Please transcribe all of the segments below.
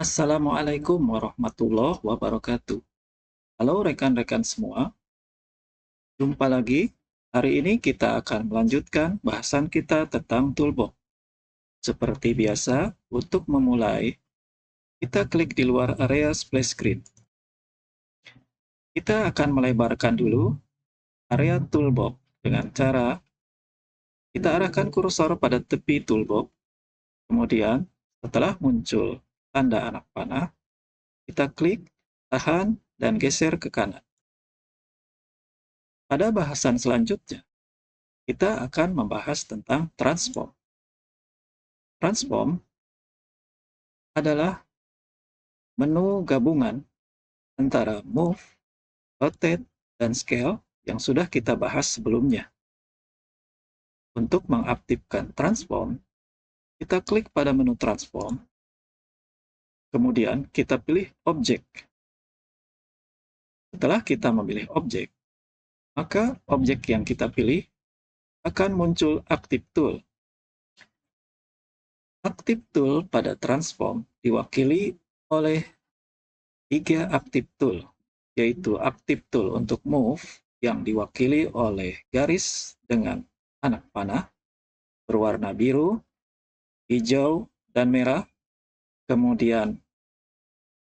Assalamualaikum warahmatullahi wabarakatuh. Halo rekan-rekan semua, jumpa lagi. Hari ini kita akan melanjutkan bahasan kita tentang toolbox. Seperti biasa, untuk memulai, kita klik di luar area splash screen. Kita akan melebarkan dulu area toolbox dengan cara kita arahkan kursor pada tepi toolbox. Kemudian, setelah muncul tanda anak panah, kita klik, tahan, dan geser ke kanan. Pada bahasan selanjutnya, kita akan membahas tentang transform. Transform adalah menu gabungan antara move, rotate, dan scale yang sudah kita bahas sebelumnya. Untuk mengaktifkan transform, kita klik pada menu transform, kemudian kita pilih objek. Setelah kita memilih objek, maka objek yang kita pilih akan muncul Active Tool. Active Tool pada transform diwakili oleh 3 Active Tool, yaitu Active Tool untuk move yang diwakili oleh garis dengan anak panah berwarna biru, hijau, dan merah. Kemudian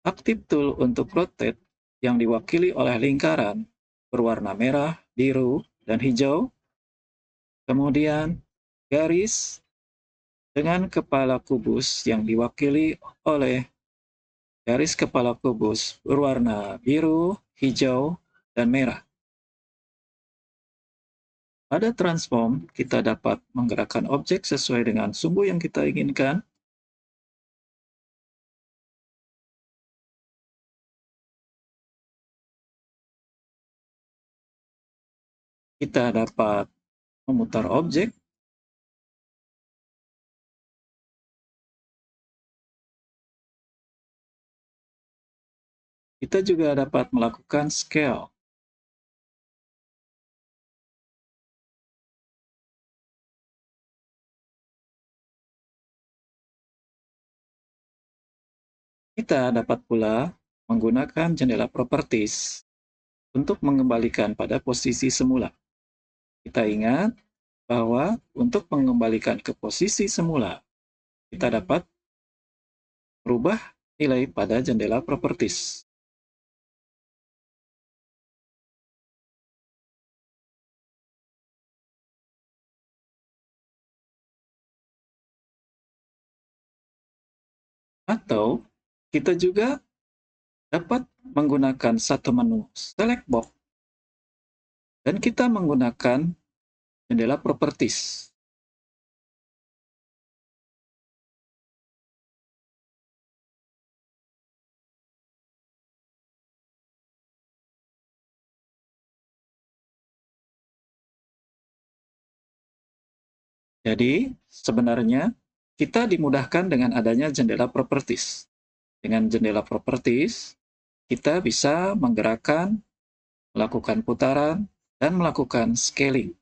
Active Tool untuk rotate yang diwakili oleh lingkaran berwarna merah, biru, dan hijau. Kemudian garis dengan kepala kubus yang diwakili oleh garis kepala kubus berwarna biru, hijau, dan merah. Pada transform, kita dapat menggerakkan objek sesuai dengan sumbu yang kita inginkan. Kita dapat memutar objek. Kita juga dapat melakukan scale. Kita dapat pula menggunakan jendela properties untuk mengembalikan pada posisi semula. Kita ingat bahwa untuk mengembalikan ke posisi semula, kita dapat merubah nilai pada jendela properties. Atau kita juga dapat menggunakan satu menu select box dan kita menggunakan jendela properties. Jadi, sebenarnya kita dimudahkan dengan adanya jendela properties. Dengan jendela properties, kita bisa menggerakkan, melakukan putaran, dan melakukan scaling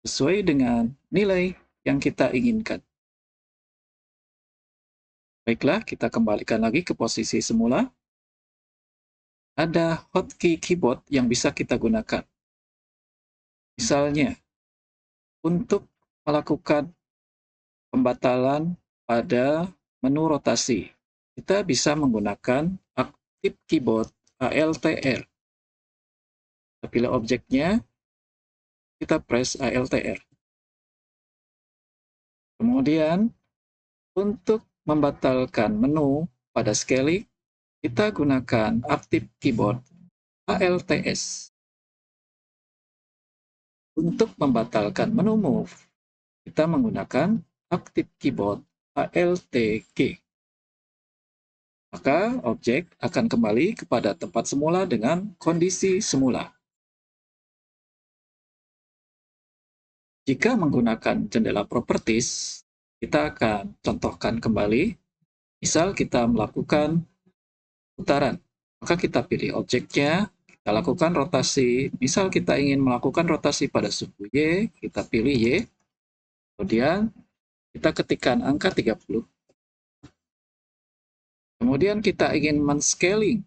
sesuai dengan nilai yang kita inginkan. Baiklah, kita kembalikan lagi ke posisi semula. Ada hotkey keyboard yang bisa kita gunakan. Misalnya, untuk melakukan pembatalan pada menu rotasi, kita bisa menggunakan Active Keyboard ALTR. Kita pilih objeknya, kita press ALTR. Kemudian, untuk membatalkan menu pada scaling, kita gunakan Active Keyboard ALTS. Untuk membatalkan menu Move, kita menggunakan Active Keyboard ALTG. Maka objek akan kembali kepada tempat semula dengan kondisi semula. Jika menggunakan jendela properties, kita akan contohkan kembali. Misal kita melakukan putaran, maka kita pilih objeknya, kita lakukan rotasi. Misal kita ingin melakukan rotasi pada suku Y, kita pilih Y, kemudian kita ketikkan angka 30. Kemudian kita ingin men-scaling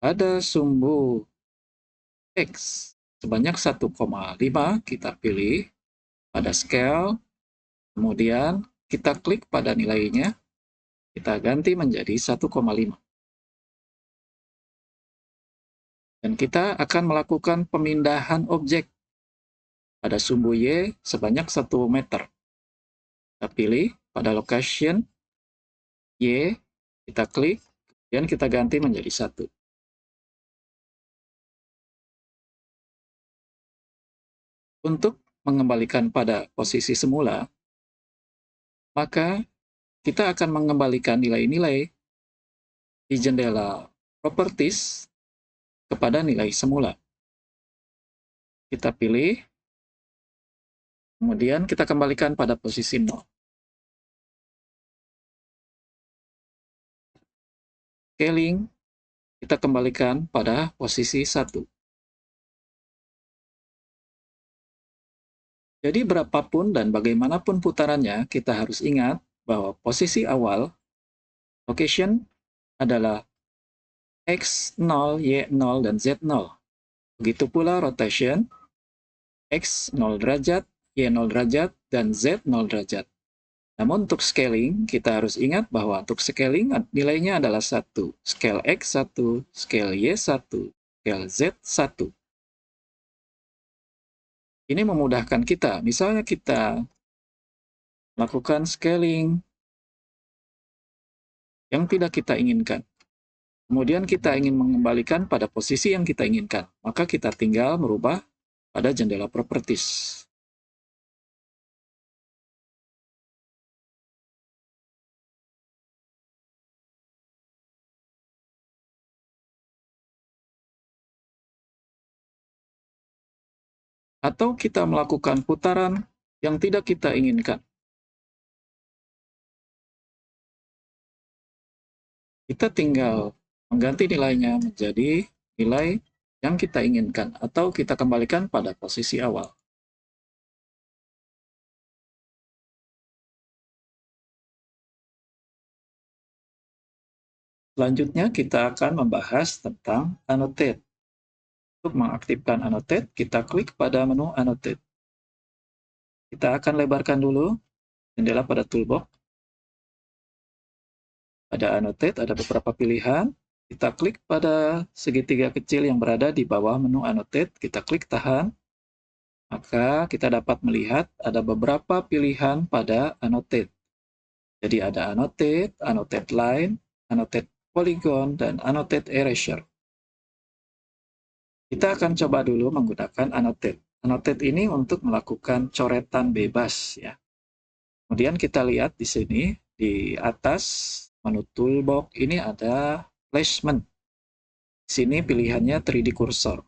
pada sumbu X sebanyak 1,5, kita pilih pada scale, kemudian kita klik pada nilainya, kita ganti menjadi 1,5. Dan kita akan melakukan pemindahan objek pada sumbu Y sebanyak 1 meter. Kita pilih pada location Y, kita klik, kemudian kita ganti menjadi 1. Untuk mengembalikan pada posisi semula, maka kita akan mengembalikan nilai-nilai di jendela properties kepada nilai semula. Kita pilih, kemudian kita kembalikan pada posisi 0. Scaling, kita kembalikan pada posisi 1. Jadi berapapun dan bagaimanapun putarannya, kita harus ingat bahwa posisi awal, location, adalah X0, Y0, dan Z0. Begitu pula rotation, X 0 derajat, Y0 derajat, dan Z0 derajat. Namun untuk scaling, kita harus ingat bahwa untuk scaling nilainya adalah 1. Scale X1, scale Y1, scale Z1. Ini memudahkan kita. Misalnya kita lakukan scaling yang tidak kita inginkan. Kemudian kita ingin mengembalikan pada posisi yang kita inginkan. Maka kita tinggal merubah pada jendela properties. Atau kita melakukan putaran yang tidak kita inginkan. Kita tinggal mengganti nilainya menjadi nilai yang kita inginkan, atau kita kembalikan pada posisi awal. Selanjutnya kita akan membahas tentang annotate. Untuk mengaktifkan annotate, kita klik pada menu annotate. Kita akan lebarkan dulu jendela pada toolbox. Pada annotate ada beberapa pilihan. Kita klik pada segitiga kecil yang berada di bawah menu annotate. Kita klik tahan. Maka kita dapat melihat ada beberapa pilihan pada annotate. Jadi ada annotate, annotate line, annotate polygon, dan annotate erasure. Kita akan coba dulu menggunakan annotate. Annotate ini untuk melakukan coretan bebas ya. Kemudian kita lihat di sini di atas menu toolbox ini ada placement. Di sini pilihannya 3D cursor.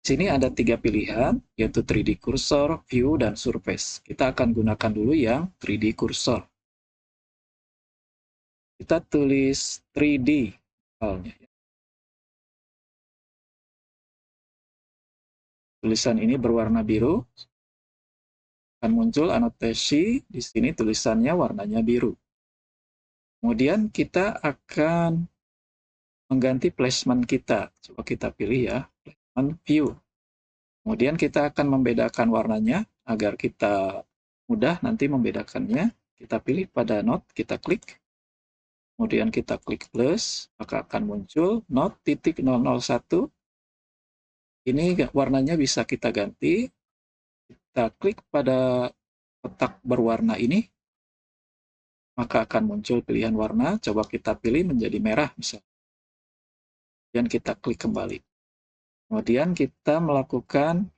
Di sini ada 3 pilihan, yaitu 3D cursor, view, dan surface. Kita akan gunakan dulu yang 3D cursor. Kita tulis 3D misalnya. Tulisan ini berwarna biru. Akan muncul anotasi, di sini tulisannya warnanya biru. Kemudian kita akan mengganti placement kita. Coba kita pilih ya, placement view. Kemudian kita akan membedakan warnanya agar kita mudah nanti membedakannya. Kita pilih pada node, kita klik. Kemudian kita klik plus, maka akan muncul node titik 001. Ini warnanya bisa kita ganti. Kita klik pada kotak berwarna ini, maka akan muncul pilihan warna. Coba kita pilih menjadi merah misalnya. Dan kita klik kembali. Kemudian kita melakukan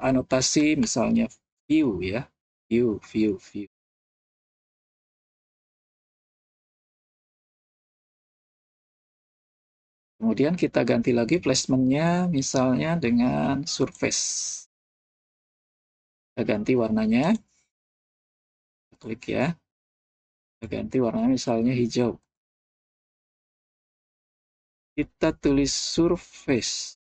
anotasi misalnya view ya. View. Kemudian kita ganti lagi placementnya misalnya dengan surface. Kita ganti warnanya. Klik ya. Kita ganti warnanya misalnya hijau. Kita tulis surface.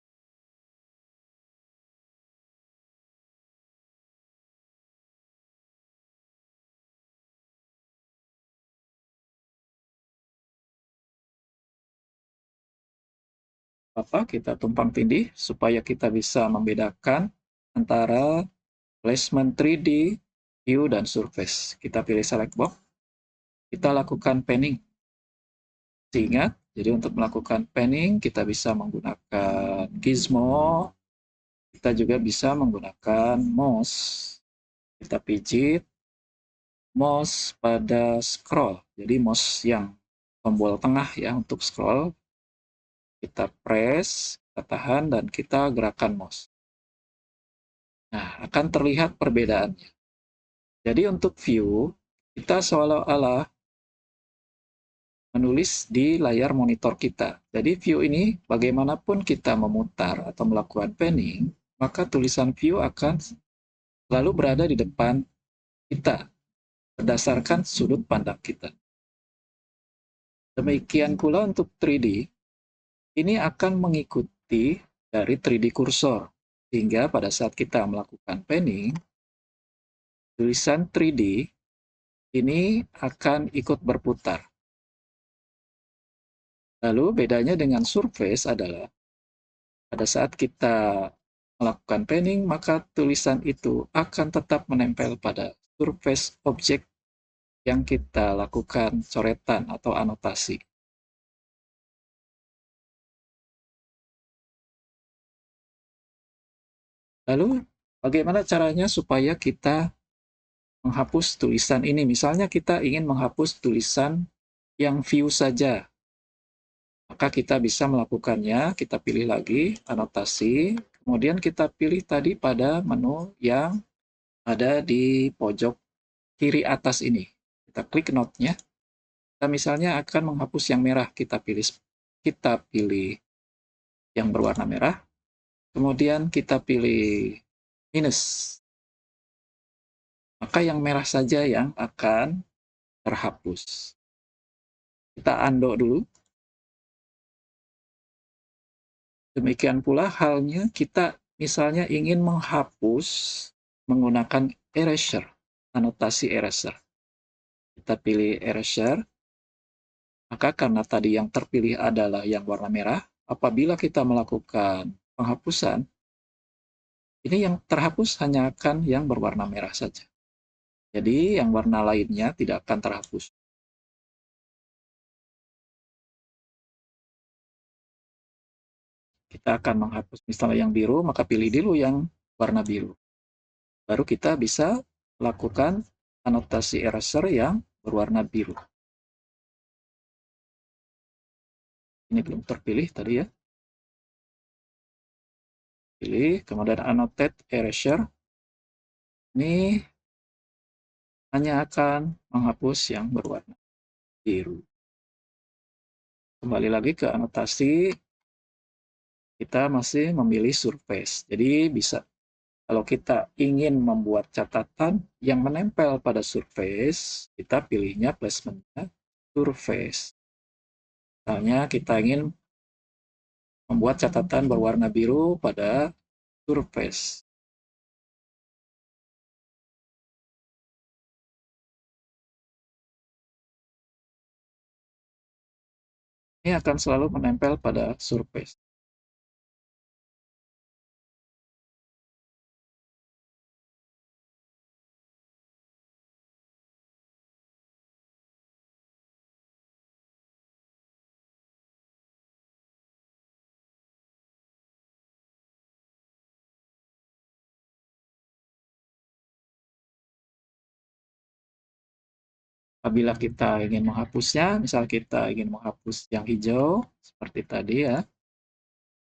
apa, kita tumpang tindih supaya kita bisa membedakan antara placement 3D, view, dan surface. Kita pilih select box, kita lakukan panning. Ingat, jadi untuk melakukan panning kita bisa menggunakan gizmo, kita juga bisa menggunakan mouse. Kita pijit mouse pada scroll. Jadi mouse yang tombol tengah ya untuk scroll. Kita press, kita tahan, dan kita gerakan mouse. Nah, akan terlihat perbedaannya. Jadi untuk view, kita seolah-olah menulis di layar monitor kita. Jadi view ini bagaimanapun kita memutar atau melakukan panning, maka tulisan view akan selalu berada di depan kita berdasarkan sudut pandang kita. Demikian pula untuk 3D, ini akan mengikuti dari 3D kursor, sehingga pada saat kita melakukan panning, tulisan 3D ini akan ikut berputar. Lalu bedanya dengan surface adalah pada saat kita melakukan panning, maka tulisan itu akan tetap menempel pada surface objek yang kita lakukan coretan atau anotasi. Lalu, bagaimana caranya supaya kita menghapus tulisan ini? Misalnya kita ingin menghapus tulisan yang view saja, maka kita bisa melakukannya. Kita pilih lagi anotasi, kemudian kita pilih tadi pada menu yang ada di pojok kiri atas ini. Kita klik note-nya. Kita misalnya akan menghapus yang merah, kita pilih yang berwarna merah, kemudian kita pilih minus. Maka yang merah saja yang akan terhapus. Kita undo dulu. Demikian pula halnya kita misalnya ingin menghapus menggunakan eraser, anotasi eraser. Kita pilih eraser, maka karena tadi yang terpilih adalah yang warna merah, apabila kita melakukan penghapusan, ini yang terhapus hanya akan yang berwarna merah saja. Jadi yang warna lainnya tidak akan terhapus. Kita akan menghapus misalnya yang biru, maka pilih dulu yang warna biru. Baru kita bisa lakukan anotasi eraser yang berwarna biru. Ini belum terpilih tadi ya. Pilih, kemudian annotate eraser. Ini hanya akan menghapus yang berwarna biru. Kembali lagi ke anotasi, kita masih memilih surface. Jadi bisa, kalau kita ingin membuat catatan yang menempel pada surface, kita pilihnya placementnya surface. Misalnya kita ingin membuat catatan berwarna biru pada surface. Ini akan selalu menempel pada surface. Apabila kita ingin menghapusnya, misal kita ingin menghapus yang hijau, seperti tadi ya,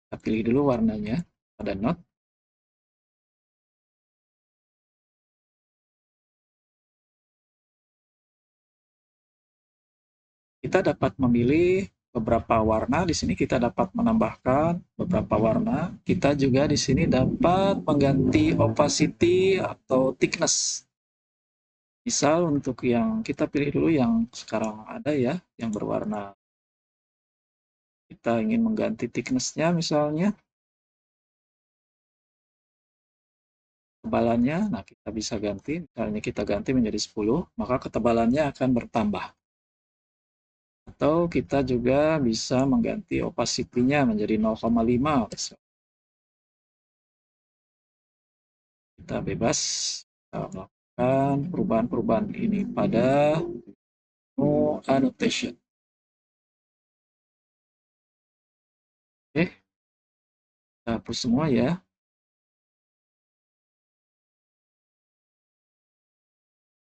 kita pilih dulu warnanya pada note. Kita dapat memilih beberapa warna. Di sini kita dapat menambahkan beberapa warna. Kita juga di sini dapat mengganti opacity atau thickness. Misal untuk yang kita pilih dulu yang sekarang ada ya, yang berwarna. Kita ingin mengganti thickness-nya misalnya. Ketebalannya, nah kita bisa ganti. Misalnya kita ganti menjadi 10, maka ketebalannya akan bertambah. Atau kita juga bisa mengganti opacity-nya menjadi 0,5. Kita bebas melakukan perubahan-perubahan ini pada no annotation. Oke, kita hapus semua ya.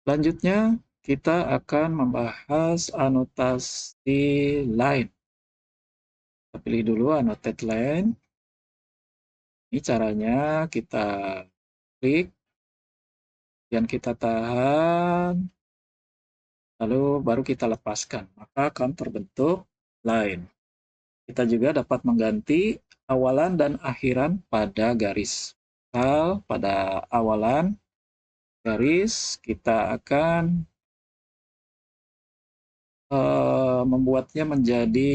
Selanjutnya, kita akan membahas anotasi line. Kita pilih dulu annotate line. Ini caranya kita klik, dan kita tahan, lalu baru kita lepaskan. Maka akan terbentuk line. Kita juga dapat mengganti awalan dan akhiran pada garis. Misal pada awalan garis kita akan membuatnya menjadi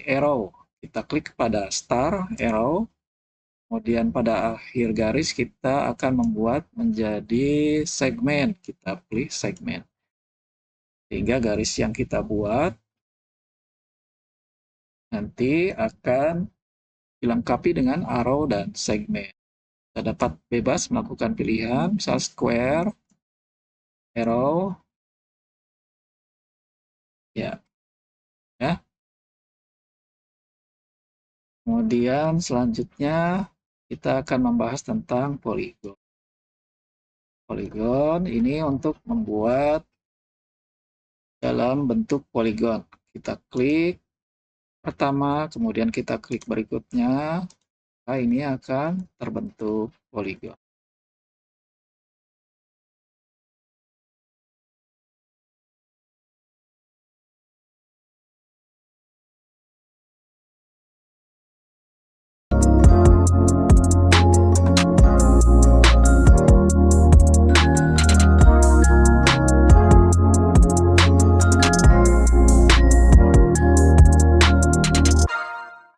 arrow. Kita klik pada star arrow, kemudian pada akhir garis kita akan membuat menjadi segmen. Kita pilih segmen. Sehingga garis yang kita buat nanti akan dilengkapi dengan arrow dan segmen. Kita dapat bebas melakukan pilihan, misal square, arrow, ya. Kemudian selanjutnya kita akan membahas tentang poligon. Poligon ini untuk membuat dalam bentuk poligon. Kita klik pertama, kemudian kita klik berikutnya, nah ini akan terbentuk poligon.